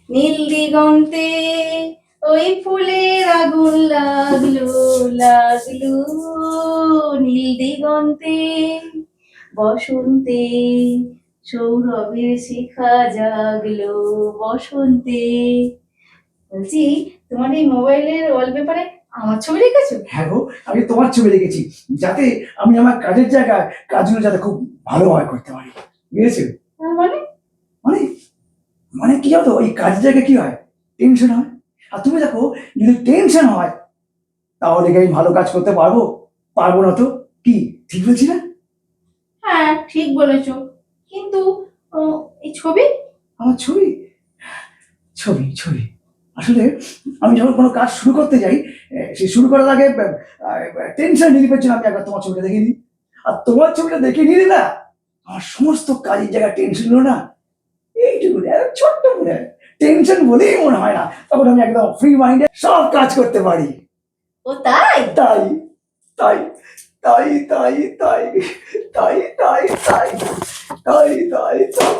নীল দিগন্তে ওই ফুলের আগুন লাগলো, লাগলো নীল দিগন্তে, বসন্তে সৌরভের শিখা জাগলো, বসন্তে। বলছি, তোমার এই মোবাইলের ওয়ালপেপারে আমার ছবি রেখেছো? হ্যাঁ গো, আমি তোমার ছবি রেখেছি, যাতে আমি আমার কাজের জায়গায় কাজগুলো যাতে খুব ভালোভাবে করতে পারি, বুঝেছো? মানে মানে মানে কি হতো, ওই কাজের জায়গায় কি হয়, টেনশন হয়। আর তুমি দেখো, যদি টেনশন হয় তাহলে কি আমি ভালো কাজ করতে পারবো? পারবো না তো। কি ঠিক বলছি না? হ্যাঁ, ঠিক বলেছো। কিন্তু এই ছবি? আমার ছবি, ছবি ছবি আসলে আমি যখন কোনো কাজ শুরু করতে যাই, সে শুরু করার আগে টেনশন রিলিফের জন্য আমি একবার তোমার ছবিটা দেখে নিই। আর তোমার ছবিটা দেখে নিলে না, আমার সমস্ত কাজের জায়গায় টেনশন গুলো না এইটুকু ছোট্ট মনে হয়, টেনশন বলেই মনে হয় না। তখন আমি একদম ফ্রি মাইন্ডে সব কাজ করতে পারি। ও তাই? তাই তাই তাই তাই তাই তাই তাই তাই তাই তাই তাই